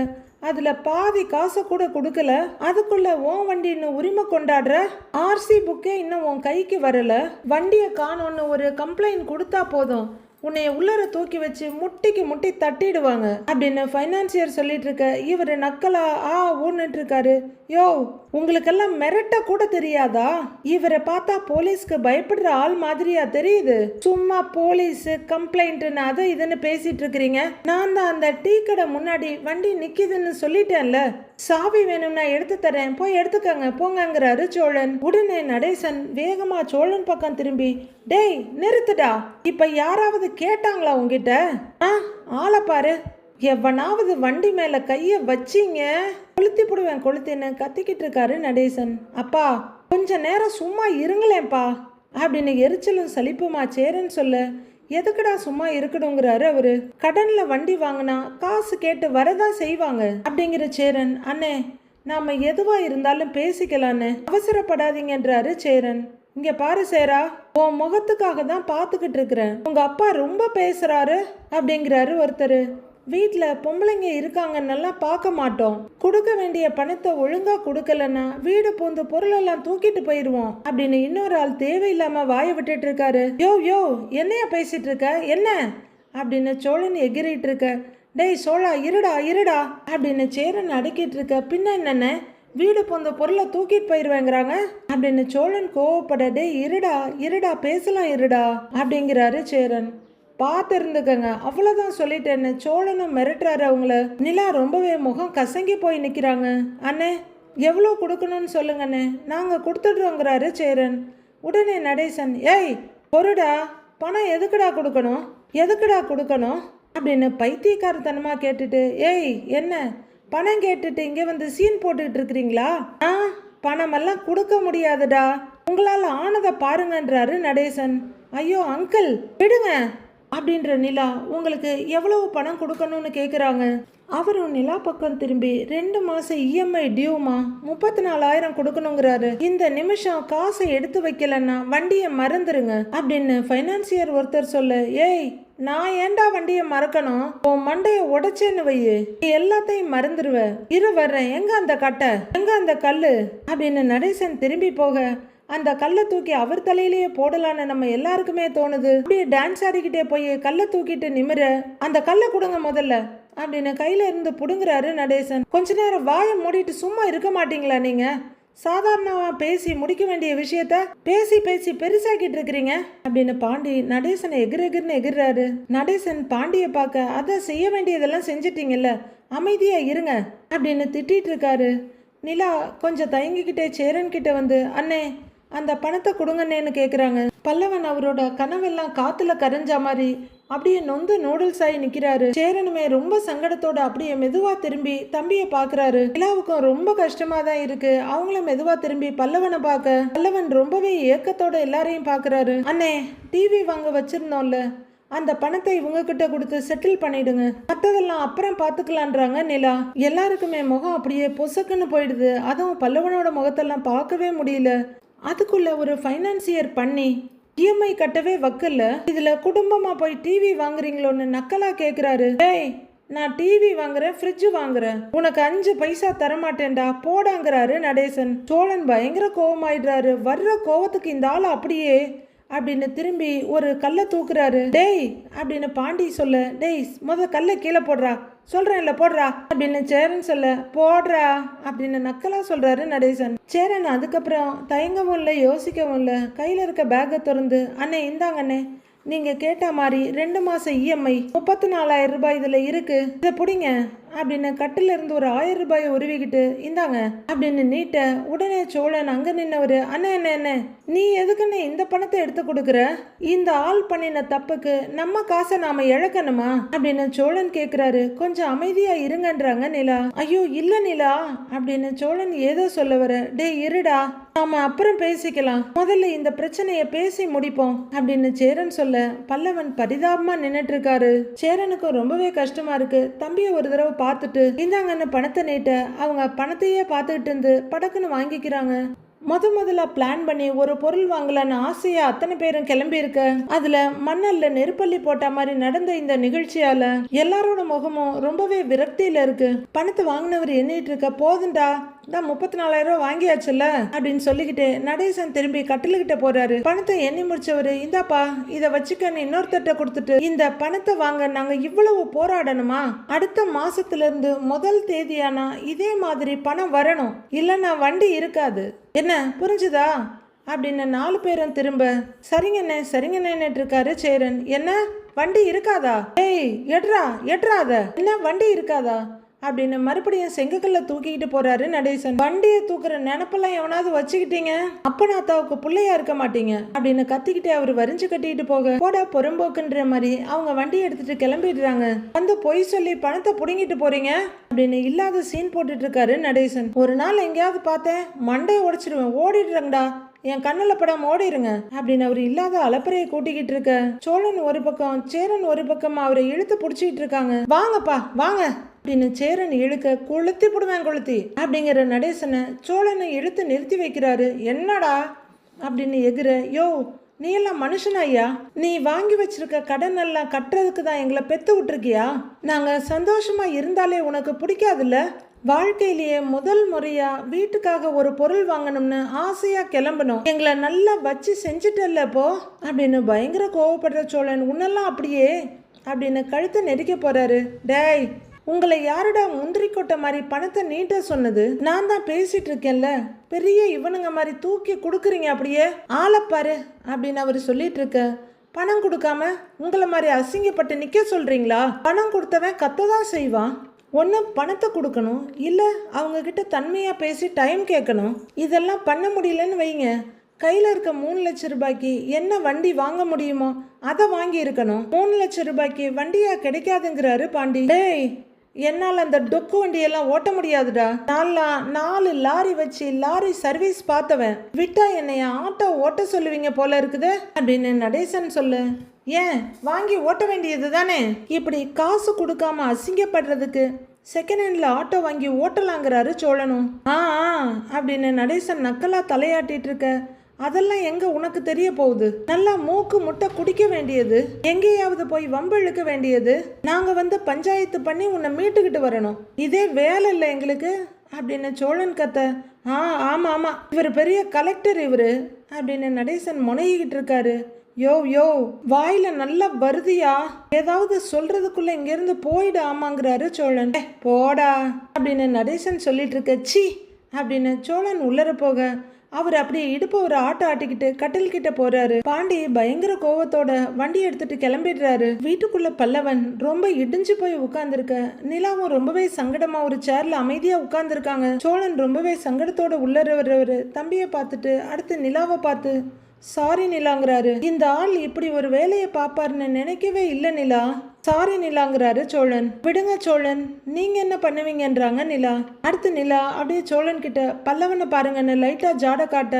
அதுல பாதி காசை கூட கொடுக்கல, அதுக்குள்ள உன் வண்டின்னு உரிமை கொண்டாடுற, ஆர்சி புக்கே இன்னும் உன் கைக்கு வரல, வண்டியை காணோன்னு ஒரு கம்ப்ளைண்ட் கொடுத்தா போதும் உன்னைய உள்ளர தூக்கி வச்சு முட்டிக்கு முட்டி தட்டிடுவாங்க அப்படின்னு பைனான்சியர் சொல்லிட்டு இருக்க. இவரு நக்கலா ஊன்னுட்டு இருக்காரு. யோ உங்களுக்கெல்லாம் மிரட்ட கூட தெரியாதா, இவரை பார்த்தா போலீஸ்க்கு பயப்படுற ஆள் மாதிரியா தெரியுது, சும்மா போலீஸ் கம்ப்ளைண்ட்னு அதை இதுன்னு பேசிட்டு இருக்கிறீங்க, நான் தான் அந்த டீ கடை முன்னாடி வண்டி நிக்குதுன்னு சொல்லிட்டேன்ல, சாவி வேணும்னா எடுத்து தரேன் போய் எடுத்துக்கங்க போங்கங்கிறாரு சோழன். உடனே நடேசன் வேகமா சோழன் பக்கம் திரும்பி டேய் நிறுத்துடா, இப்ப யாராவது கேட்டாங்களா உங்ககிட்ட, ஆளை பாரு, எவனாவது வண்டி மேல கைய வச்சிங்க கொளுத்தி போடுவேன் கொளுத்தின்னு கத்திக்கிட்டு இருக்காரு நடேசன். அப்பா கொஞ்ச நேரம் சும்மா இருங்களேன்ப்பா அப்படின்னு எரிச்சலும் சலிப்புமா சேரன் சொல்ல எதுக்குடா சும்மா இருக்கணுங்கிறாரு அவரு. கடன்ல வண்டி வாங்கினா காசு கேட்டு வரதான் செய்வாங்க அப்படிங்கிற சேரன். அண்ணே நாம எதுவா இருந்தாலும் பேசிக்கலான்னு அவசரப்படாதீங்கன்றாரு சேரன். இங்க பாரு சேரா, உன் முகத்துக்காக தான் பாத்துக்கிட்டு இருக்கிறேன், உங்க அப்பா ரொம்ப பேசுறாரு அப்படிங்கிறாரு ஒருத்தர். வீட்டில் பொம்பளைங்க இருக்காங்கன்னெல்லாம் பார்க்க மாட்டோம், கொடுக்க வேண்டிய பணத்தை ஒழுங்கா கொடுக்கலன்னா வீடு பூந்து பொருளெல்லாம் தூக்கிட்டு போயிடுவோம் அப்படின்னு இன்னொரு ஆள் தேவையில்லாம வாயை விட்டுட்டு இருக்காரு. யோ என்னையா பேசிட்டு இருக்க என்ன அப்படின்னு சோழன் எகிரிட்டு இருக்க. டேய் சோழா இருடா அப்படின்னு சேரன் அடக்கிட்டு இருக்க. பின்ன என்னென்ன வீடு போந்த பொருளை தூக்கிட்டு போயிடுவேங்கிறாங்க அப்படின்னு சோழன் கோவப்பட. டேய் இருடா பேசலாம் இருடா அப்படிங்கிறாரு சேரன். பார்த்து இருந்துக்கங்க அவ்வளோதான் சொல்லிட்டேன்னு சோழனும் மிரட்டுறாரு அவங்கள. நிலா ரொம்பவே முகம் கசங்கி போய் நிற்கிறாங்க. அண்ணே எவ்வளோ கொடுக்கணும்னு சொல்லுங்கண்ணே, நாங்கள் கொடுத்துடுறோங்கிறாரு சேரன். உடனே நடேசன் ஏய் பொருடா, பணம் எதுக்குடா கொடுக்கணும், எதுக்குடா கொடுக்கணும் அப்படின்னு பைத்தியக்காரத்தனமா கேட்டுட்டு, ஏய் என்ன பணம் கேட்டுட்டு இங்கே வந்து சீன் போட்டுக்கிட்டு இருக்கிறீங்களா? பணமெல்லாம் கொடுக்க முடியாதுடா, உங்களால் ஆனதை பாருங்கன்றாரு நடேசன். ஐயோ அங்கிள் விடுங்க அப்படின்ற நிலா உங்களுக்கு எவ்வளவு பணம் கொடுக்கணும்னு கேட்குறாங்க. அவரும் நிலா பக்கம் திரும்பி 2 மாதம் இஎம்ஐ டியூமா 34,000 கொடுக்கணுங்கிறாரு. இந்த நிமிஷம் காசை எடுத்து வைக்கலன்னா வண்டியை மறந்துருங்க அப்படின்னு ஃபைனான்சியர் ஒருத்தர் சொல்ல, ஏய் நான் ஏன்டா வண்டியை மறக்கணும், உன் மண்டையை உடைச்சேன்னு வையு, நீ எல்லாத்தையும் மறந்துடுவ, இரு வர்றேன், எங்க அந்த கட்டை, எங்க அந்த கல்லு அப்படின்னு நடேசன் திரும்பி போக அந்த கல்லை தூக்கி அவர் தலையிலேயே போடலான்னு நம்ம எல்லாருக்குமே தோணுது. அப்படியே டான்ஸ் ஆடிக்கிட்டே போய் கல்லை தூக்கிட்டு நிமிர, அந்த கல்லை கொடுங்க முதல்ல அப்படின்னு கையில இருந்து புடுங்குறாரு நடேசன். கொஞ்ச நேரம் வாயை மூடிட்டு சும்மா இருக்க மாட்டீங்களா நீங்க? சாதாரணமா பேசி முடிக்க வேண்டிய விஷயத்த பேசி பேசி பெருசாக்கிட்டு இருக்கிறீங்க அப்படின்னு பாண்டி நடேசனை எகிர்னு எகிர்றாரு. நடேசன் பாண்டிய பார்க்க, அதை செய்ய வேண்டியதெல்லாம் செஞ்சிட்டீங்கல்ல, அமைதியா இருங்க அப்படின்னு திட்டிட்டு இருக்காரு. நிலா கொஞ்சம் தயங்கிக்கிட்டே சேரன் கிட்ட வந்து, அண்ணே அந்த பணத்தை கொடுங்கண்ணேன்னு கேட்குறாங்க. பல்லவன் அவரோட கனவெல்லாம் காத்துல கரைஞ்ச மாதிரி அப்படியே நொந்து நூடுல்ஸ் ஆகி நிற்கிறாரு. சேரனுமே ரொம்ப சங்கடத்தோட அப்படியே மெதுவா திரும்பி தம்பியை பார்க்குறாரு. நிலாவுக்கும் ரொம்ப கஷ்டமா தான் இருக்கு. அவங்களும் மெதுவா திரும்பி பல்லவனை பார்க்க, பல்லவன் ரொம்பவே ஏக்கத்தோட எல்லாரையும் பார்க்குறாரு. அண்ணே டிவி வாங்க வச்சிருந்தோம்ல, அந்த பணத்தை இவங்க கிட்ட கொடுத்து செட்டில் பண்ணிடுங்க, மற்றதெல்லாம் அப்புறம் பார்த்துக்கலான்றாங்க நிலா. எல்லாருக்குமே முகம் அப்படியே பொசக்குன்னு போயிடுது. அதுவும் பல்லவனோட முகத்தெல்லாம் பார்க்கவே முடியல. அதுக்குள்ள ஒரு ஃபைனான்சியர் பண்ணி இஎம்ஐ கட்டவே வக்கல, இதுல குடும்பமா போய் டிவி வாங்குறீங்களோன்னு நக்கலா கேக்குறாரு. ஏய் நான் டிவி வாங்குறேன், ஃப்ரிட்ஜ் வாங்குறேன், உனக்கு 5 பைசா தரமாட்டேன்டா போடாங்கிறாரு நடேசன். சோழன் பயங்கர கோவமாயிடுறாரு. வர்ற கோவத்துக்கு இந்த ஆள் அப்படியே அப்படின்னு திரும்பி ஒரு கல்லை தூக்குறாரு. டேய் அப்படின்னு பாண்டி சொல்ல, டேய் கல்லை கீழே போடுறா, சொல்றேன்ல போடுறா அப்படின்னு சேரன் சொல்ல, போடுறா அப்படின்னு நக்கலா சொல்றாரு நடேசன். சேரன் அதுக்கப்புறம் தயங்கவும் இல்லை யோசிக்கவும் இல்லை, கையில இருக்க பேக்கை திறந்து, அண்ணே இந்தாங்க அண்ணே, நீங்க கேட்ட மாதிரி 2 மாசம் இஎம்ஐ 34,000 ரூபாய் இதுல இருக்கு, இதை பிடிங்க அப்படின்னு கட்டில இருந்து ஒரு 1000 ரூபாயை உருவிக்கிட்டு, இந்தாங்க அப்படின்னு நீட்ட. உடனே சோழன் அங்க நின்னவரு, அண்ணே என்ன என்ன நீ எதுக்குன்னு இந்த பணத்தை எடுத்து கொடுக்குற, இந்த ஆள் பண்ணின தப்புக்கு நம்ம காசை நாம இழக்கணுமா அப்படின்னு சோழன் கேக்குறாரு. கொஞ்சம் அமைதியா இருங்கன்றாங்க நிலா. ஐயோ இல்ல நிலா அப்படின்னு சோழன் ஏதோ சொல்ல வர, டே இருடா நாம அப்புறம் பேசிக்கலாம், முதல்ல இந்த பிரச்சனைய பேசி முடிப்போம் அப்படின்னு சேரன் சொல்ல, பல்லவன் பரிதாபமா நின்னுட்டு இருக்காரு. சேரனுக்கு ரொம்பவே கஷ்டமா இருக்கு. தம்பியை ஒரு தடவை பார்த்துட்டு இந்தாங்கன்னு பணத்தை நீட்ட, அவங்க பணத்தையே பார்த்துக்கிட்டு இருந்து படக்குன்னு வாங்கிக்கிறாங்க. முதல்ல பிளான் பண்ணி ஒரு பொருள் வாங்கலான்னு ஆசையா அத்தனை பேரும் கிளம்பி இருக்க, அதுல மண்ணல்ல நெருப்பள்ளி போட்ட மாதிரி நடந்த இந்த நிகழ்ச்சியால எல்லாரோட முகமும் ரொம்பவே விரக்தியில இருக்கு. பணத்தை வாங்கினவர் எண்ணிட்டு இருக்க, போதுண்டா தான் 34,000 ரூபாய் வாங்கியாச்சுல்ல அப்படின்னு சொல்லிக்கிட்டு நடேசன் திரும்பி கட்டிலுக்கிட்ட போறாரு. பணத்தை எண்ணி முடிச்சவரு, இந்தாப்பா இதை வச்சுக்கன்னு இன்னொருத்தட்ட கொடுத்துட்டு, இந்த பணத்தை வாங்க நாங்க இவ்வளவு போராடணுமா, அடுத்த மாசத்துல இருந்து முதல் தேதியானா இதே மாதிரி பணம் வரணும், இல்லைன்னா வண்டி இருக்காது, என்ன புரிஞ்சுதா அப்படின்னு 4 பேரும் திரும்ப, சரிங்கண்ணே இருக்காரு சேரன். என்ன வண்டி இருக்காதா, ஏய் எட்ராத என்ன வண்டி இருக்காதா அப்படின்னு மறுபடியும் செங்கக்கல்ல தூக்கிக்கிட்டு போறாரு நடேசன். வண்டியை தூக்குற நினப்பெல்லாம் எவனாவது வச்சுக்கிட்டீங்க, அப்பனாத்தாவுக்கு பிள்ளையா இருக்க மாட்டீங்க அப்படின்னு கத்திக்கிட்டே அவர் வரிஞ்சு கட்டிட்டு போக, போட பொறும்போக்குன்ற மாதிரி அவங்க வண்டியை எடுத்துட்டு கிளம்பிடுறாங்க. வந்து பொய் சொல்லி பணத்தை புடுங்கிட்டு போறீங்க அப்படின்னு இல்லாத சீன் போட்டுட்டு இருக்காரு நடேசன். ஒரு நாள் எங்கேயாவது பார்த்தேன் மண்டையை உடைச்சிடுவேன், ஓடிடுறேங்கடா, என் கண்ணில் படம் ஓடிருங்க அப்படின்னு அவர் இல்லாத அலப்பறையை கூட்டிக்கிட்டு இருக்க, சோழன் ஒரு பக்கம் சேரன் ஒரு பக்கம் அவரை இழுத்து பிடிச்சிக்கிட்டு இருக்காங்க. வாங்கப்பா வாங்க அப்படின்னு சேரன் இழுக்க, கொளுத்தி போடுவேன் கொளுத்தி அப்படிங்கிற நடேசனை சோழனை இழுத்து நிறுத்தி வைக்கிறாரு. என்னடா அப்படின்னு எகிர, யோ நீ எல்லாம் மனுஷனா ஐயா, நீ வாங்கி வச்சிருக்க கடன் எல்லாம் கட்டுறதுக்கு தான் எங்களை பெத்து விட்டுருக்கியா, நாங்க சந்தோஷமா இருந்தாலே உனக்கு பிடிக்காதுல்ல, வாழ்க்கையிலேயே முதல் முறையா வீட்டுக்காக ஒரு பொருள் வாங்கணும்னு ஆசையா கிளம்பணும், எங்களை நல்லா வச்சு செஞ்சுட்டல்ல போ அப்படின்னு பயங்கர கோவப்படுற சோழன், உன்னெல்லாம் அப்படியே அப்படின்னு கழுத்தை நெரிக்க போறாரு. டேய் உங்களை யாருடா முந்திரி கொட்டை மாதிரி பணத்தை நீட்ட சொன்னது, நான் தான் பேசிட்டு இருக்கேன்ல, பெரிய இவனுங்க மாதிரி தூக்கி கொடுக்குறீங்க, அப்படியே ஆளப்பாரு அப்படின்னு அவர் சொல்லிட்டு இருக்க, பணம் கொடுக்காம உங்களை மாதிரி அசிங்கப்பட்டு நிக்க சொல்றீங்களா, பணம் கொடுத்தவன் கத்ததான் செய்வான், ஒன்று பணத்தை கொடுக்கணும், இல்லை அவங்க கிட்ட தன்மையாக பேசி டைம் கேட்கணும், இதெல்லாம் பண்ண முடியலன்னு வைங்க, கையில் இருக்க 3 லட்சம் ரூபாய்க்கு என்ன வண்டி வாங்க முடியுமோ அதை வாங்கி இருக்கணும். 3 லட்சம் ரூபாய்க்கு வண்டியா கிடைக்காதுங்கிறாரு பாண்டி. டேய், என்னால் அந்த டொக்கு வண்டியெல்லாம் ஓட்ட முடியாதுடா. நான்லாம் 4 லாரி வச்சு லாரி சர்வீஸ் பார்த்தவன். விட்டா என்னைய ஆட்டோ ஓட்ட சொல்லுவீங்க போல இருக்குது அப்படின்னு நடேசன் சொல்லு. ஏன், வாங்கி ஓட்ட வேண்டியது தானே. இப்படி காசு கொடுக்காம அசிங்கப்படுறதுக்கு செகண்ட் ஹேண்டில் ஆட்டோ வாங்கி ஓட்டலாங்கிறாரு சோழனும். ஆ அப்படின்னு நடேசன் நக்கலா தலையாட்டிட்டு இருக்க. அதெல்லாம் எங்க உனக்கு தெரிய போகுது. நல்லா மூக்கு முட்டை குடிக்க வேண்டியது, எங்கேயாவது போய் வம்பு இழுக்க வேண்டியது. நாங்க வந்து பஞ்சாயத்து பண்ணி உன்னை மீட்டுக்கிட்டு வரணும். இதே வேலை இல்லை எங்களுக்கு அப்படின்னு சோழன் கத்த. ஆமா ஆமா, இவர் பெரிய கலெக்டர் இவரு அப்படின்னு நடேசன் முனைகிட்டு இருக்காரு. யோ யோ, வாயில நல்லா வருதியா, ஏதாவது சொல்றதுக்குள்ள இங்கிருந்து போயிடு ஆமாங்கிறாரு சோழன். போடா அப்படின்னு நடேசன் சொல்லிட்டு இருக்க. சி அப்படின்னு சோழன் உள்ளர போக அவர் அப்படியே இடுப்ப ஒரு ஆட்டோ ஆட்டிக்கிட்டு கட்டில் கிட்ட போறாரு. பாண்டி பயங்கர கோவத்தோட வண்டி எடுத்துட்டு கிளம்பிடுறாரு. வீட்டுக்குள்ள பல்லவன் ரொம்ப இடிஞ்சு போய் உட்கார்ந்துருக்க. நிலாவும் ரொம்பவே சங்கடமா ஒரு சேர்ல அமைதியா உட்கார்ந்துருக்காங்க. சோழன் ரொம்பவே சங்கடத்தோட உள்ளர வர்றவரு தம்பியை பார்த்துட்டு அடுத்து நிலாவை பார்த்து சாரி நிலாங்கிறாரு. இந்த ஆள் இப்படி ஒரு வேலையை பாப்பாருன்னு நினைக்கவே இல்லை நிலா. சாரி நிலாங்கிறாரு சோழன். விடுங்க சோழன், நீங்க என்ன பண்ணுவீங்கன்றாங்க நிலா. அடுத்து நிலா அப்படியே சோழன் கிட்ட பல்லவனை பாருங்கன்னு லைட்டா ஜாட காட்ட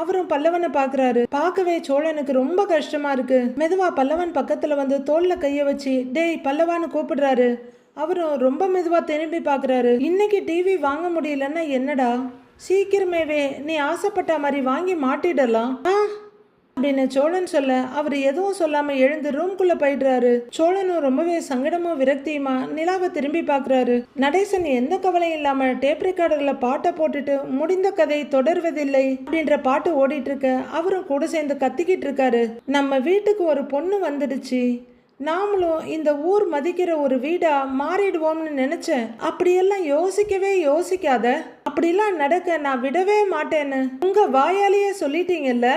அவரும் பல்லவனை பாக்குறாரு. பார்க்கவே சோழனுக்கு ரொம்ப கஷ்டமா இருக்கு. மெதுவா பல்லவன் பக்கத்துல வந்து தோல்ல கைய வச்சு டேய் பல்லவான்னு கூப்பிடுறாரு. அவரும் ரொம்ப மெதுவா திரும்பி பாக்குறாரு. இன்னைக்கு டிவி வாங்க முடியலன்னா என்னடா, சீக்கிரமேவே நீ ஆசைப்பட்ட மாதிரி வாங்கி மாட்டிடலாம் அப்படின்னு சோழன் சொல்ல அவர் எதுவும் சொல்லாம எழுந்து ரூம்குள்ள போயிடுறாரு. சோழனும் ரொம்பவே சங்கடமும் விரக்தியுமா நிலாவை திரும்பி பாக்குறாரு. நடேசன் எந்த கவலையும் இல்லாம டேப் ரெக்கார்டர்ல பாட்டை போட்டுட்டு முடிந்த கதை தொடர்வதில்லை அப்படின்ற பாட்டு ஓடிட்டு இருக்க அவரும் கூட சேர்ந்து கத்திக்கிட்டு இருக்காரு. நம்ம வீட்டுக்கு ஒரு பொண்ணு வந்துடுச்சு, நாமளும் இந்த ஊர் மதிக்கிற ஒரு வீடா மாறிடுவோம்னு நினைச்சேன். அப்படியெல்லாம் யோசிக்கவே யோசிக்காத, அப்படிலாம் நடக்க நான் விடவே மாட்டேன்னு உங்க வாயாலேயே சொல்லிட்டீங்கல்ல.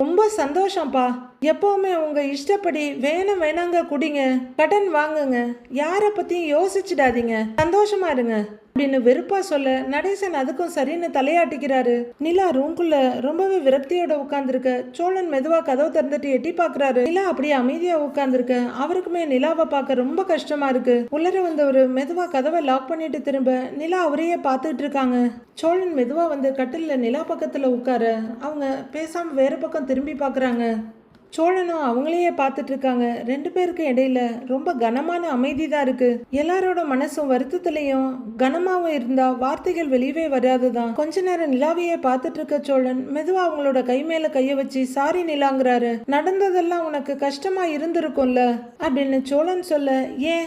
ரொம்ப சந்தோஷம்ப்பா. எப்பவுமே உங்க இஷ்டப்படி வேணும் வேணாங்க குடிங்க, கடன் வாங்குங்க, யாரை பத்தியும் யோசிச்சிடாதீங்க, சந்தோஷமா இருங்க அப்படின்னு வெறுப்பா சொல்ல நடேசன் அதுக்கும் சரின்னு தலையாட்டிக்கிறாரு. நிலா ரூம்குள்ள ரொம்பவே விரக்தியோட உட்கார்ந்துருக்க. சோழன் மெதுவா கதவை திறந்துட்டு எட்டி பாக்குறாரு. நிலா அப்படியே அமைதியா உட்கார்ந்துருக்க. அவருக்குமே நிலாவை பார்க்க ரொம்ப கஷ்டமா இருக்கு. உள்ளர வந்தவர் மெதுவா கதவை லாக் பண்ணிட்டு திரும்ப நிலா அவரையே பார்த்துட்டு இருக்காங்க. சோழன் மெதுவா வந்து கட்டில்ல நிலா பக்கத்துல உட்கார அவங்க பேசாம வேற பக்கம் திரும்பி பாக்குறாங்க. சோழனும் அவங்களையே பார்த்துட்டு இருக்காங்க. 2 பேருக்கு இடையில ரொம்ப கனமான அமைதி தான் இருக்கு. எல்லாரோட மனசும் வருத்தத்திலையும் கனமாவும் இருந்தா வார்த்தைகள் வெளியவே வராதுதான். கொஞ்ச நேரம் நிலாவையே பார்த்துட்டு இருக்க சோழன் மெதுவா அவங்களோட கை மேல கைய வச்சு சாரி நிலாங்கிறாரு. நடந்ததெல்லாம் உனக்கு கஷ்டமா இருந்திருக்கும்ல அப்படின்னு சோழன் சொல்ல, ஏன்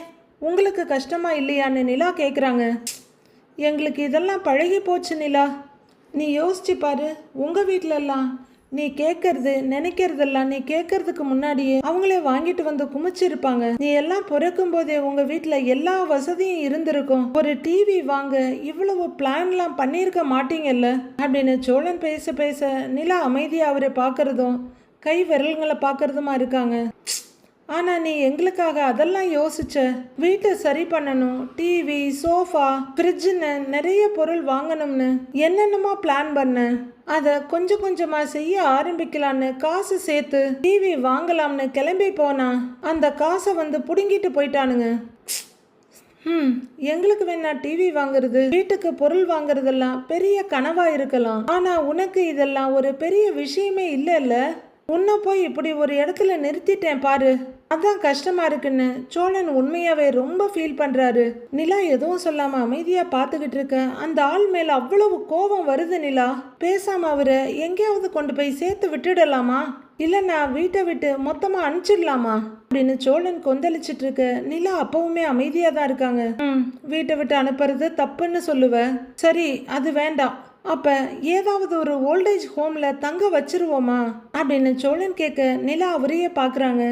உங்களுக்கு கஷ்டமா இல்லையான்னு நிலா கேக்குறாங்க. எங்களுக்கு இதெல்லாம் பழகி போச்சு நிலா. நீ யோசிச்சு பாரு, உங்க வீட்டிலெல்லாம் நீ கேட்கறது நினைக்கிறதெல்லாம் நீ கேட்கறதுக்கு முன்னாடியே அவங்களே வாங்கிட்டு வந்து குமிச்சிருப்பாங்க. நீ எல்லாம் பிறக்கும் போதே உங்க வீட்டுல எல்லா வசதியும் இருந்திருக்கும். ஒரு டிவி வாங்க இவ்வளவு பிளான்லாம் பண்ணியிருக்க மாட்டீங்கல்ல அப்படின்னு சோழன் பேச பேச நிலா அமைதியா அவரை பார்க்கறதும் கை விரல்களை பார்க்கறதுமா இருக்காங்க. ஆனா நீ எங்களுக்காக அதெல்லாம் யோசிச்ச. வீட்டை சரி பண்ணணும், டிவி சோஃபா ஃப்ரிட்ஜுன்னு நிறைய பொருள் வாங்கணும்னு என்னென்னமோ பிளான் பண்ண. அதை கொஞ்சம் கொஞ்சமா செய்ய ஆரம்பிக்கலான்னு காசு சேர்த்து டிவி வாங்கலாம்னு கிளம்பி போனா அந்த காசை வந்து புடுங்கிட்டு போயிட்டானுங்க. எங்களுக்கு வேணா டிவி வாங்குறது வீட்டுக்கு பொருள் வாங்குறதெல்லாம் பெரிய கனவா இருக்கலாம். ஆனா உனக்கு இதெல்லாம் ஒரு பெரிய விஷயமே இல்லைல்ல. உன்னை போய் இப்படி ஒரு இடத்துல நிறுத்திட்டேன் பாரு, அதான் கஷ்டமா இருக்குன்னு சோழன் உண்மையாவே ரொம்ப ஃபீல் பண்றாரு. நிலா எதுவும் சொல்லாம அமைதியா பாத்துக்கிட்டு இருக்க. அந்த ஆள் மேல அவ்வளவு கோபம் வருது. நிலா பேசாம அவரை எங்கேயாவது கொண்டு போய் சேர்த்து விட்டுடலாமா, இல்லைன்னா வீட்டை விட்டு மொத்தமா அனுப்பிச்சிடலாமா அப்படின்னு சோழன் கொந்தளிச்சிட்டு இருக்க. நிலா அப்பவுமே அமைதியா தான் இருக்காங்க. வீட்டை விட்டு அனுப்புறது தப்புன்னு சொல்லுவ, சரி அது வேண்டாம், அப்ப ஏதாவது ஒரு ஓல்டேஜ் ஹோம்ல தங்க வச்சிருவோமா அப்படின்னு சோழன் கேட்க நிலா அவரையே பாக்குறாங்க.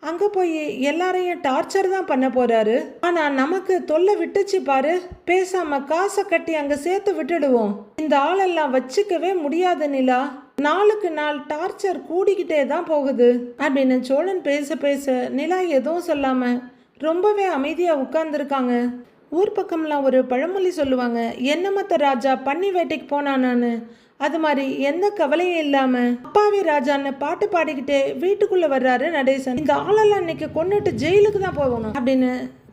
அங்க போய் எல்லாரையும் டார்ச்சர் தான் பண்ண போறாரு. ஆனா நமக்கு தொல்லை விட்டுச்சு பாரு, பேசாம காசை கட்டி அங்க சேர்த்து விட்டுடுவோம். இந்த ஆளெல்லாம் வச்சுக்கவே முடியாது நிலா, நாளுக்கு நாள் டார்ச்சர் கூடிக்கிட்டே தான் போகுது அப்படின்னு சோழன் பேச பேச நிலா எதுவும் சொல்லாம ரொம்பவே அமைதியா உட்கார்ந்துருக்காங்க. ஊர் பக்கம்லாம் ஒரு பழமொழி சொல்லுவாங்க, என்னமத்த ராஜா பன்னி வேட்டைக்கு போனானான்னு. அது மாதிரி எந்த கவலையும் இல்லாம அப்பாவி ராஜான்னு பாட்டு பாடிக்கிட்டே வீட்டுக்குள்ள வர்றாரு நடேசன். இந்த ஆளெல்லாம் இன்னைக்கு கொன்னுட்டு ஜெயிலுக்கு தான் போகணும் அப்படின்னு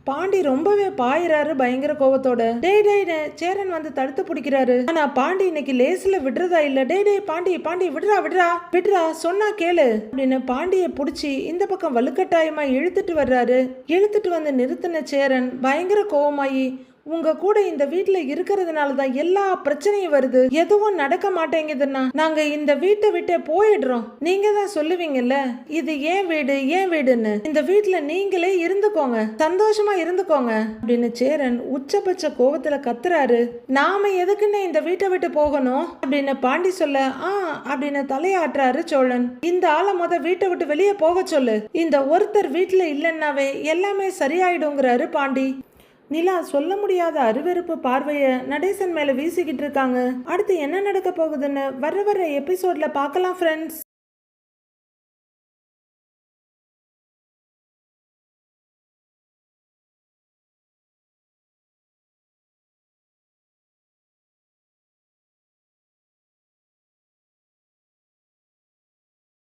பாண்டி ரொம்பவே பாயிறாரு பயங்கர கோவத்தோட. டேய் டேய் சேரன் வந்து தடுத்து பிடிக்கிறாரு. ஆனா பாண்டி இன்னைக்கு லேஸ்ல விடுறதா இல்ல. டேய் டேய் பாண்டி பாண்டி விடுறா விடுறா விடுறா சொன்னா கேளு அப்படின்னு பாண்டிய புடிச்சு இந்த பக்கம் வலுக்கட்டாயமா இழுத்துட்டு வர்றாரு. இழுத்துட்டு வந்து நிறுத்தின சேரன் பயங்கர கோவமாயி, உங்க கூட இந்த வீட்டுல இருக்கிறதுனாலதான் எல்லா பிரச்சனையும் வருது, எதுவும் நடக்க மாட்டேங்குதுன்னா நாங்க இந்த வீட்டை விட்டே போயிடுறோம். நீங்க தான் சொல்லுவீங்கல்ல இது ஏன் வீடு ஏன் வீடுன்னு. இந்த வீட்டுல நீங்களே இருந்துக்கோங்க, சந்தோஷமா இருந்துக்கோங்க அப்படின்னு சேரன் உச்சபட்ச கோவத்துல கத்துறாரு. நாம எதுக்குன்னு இந்த வீட்டை விட்டு போகணும் அப்படின்னு பாண்டி சொல்ல அப்படின்னு தலையாட்டுறாரு சோழன். இந்த ஆளை வீட்டை விட்டு வெளியே போக சொல்லு, இந்த ஒருத்தர் வீட்டுல இல்லைன்னாவே எல்லாமே சரியாயிடுங்கிறாரு பாண்டி. நிலா சொல்ல முடியாத அருவெருப்பு பார்வைய நடேசன் மேல வீசிக்கிட்டு இருக்காங்க. அடுத்து என்ன நடக்க போகுதுன்னு வர எபிசோட்ல பார்க்கலாம் ஃப்ரெண்ட்ஸ்.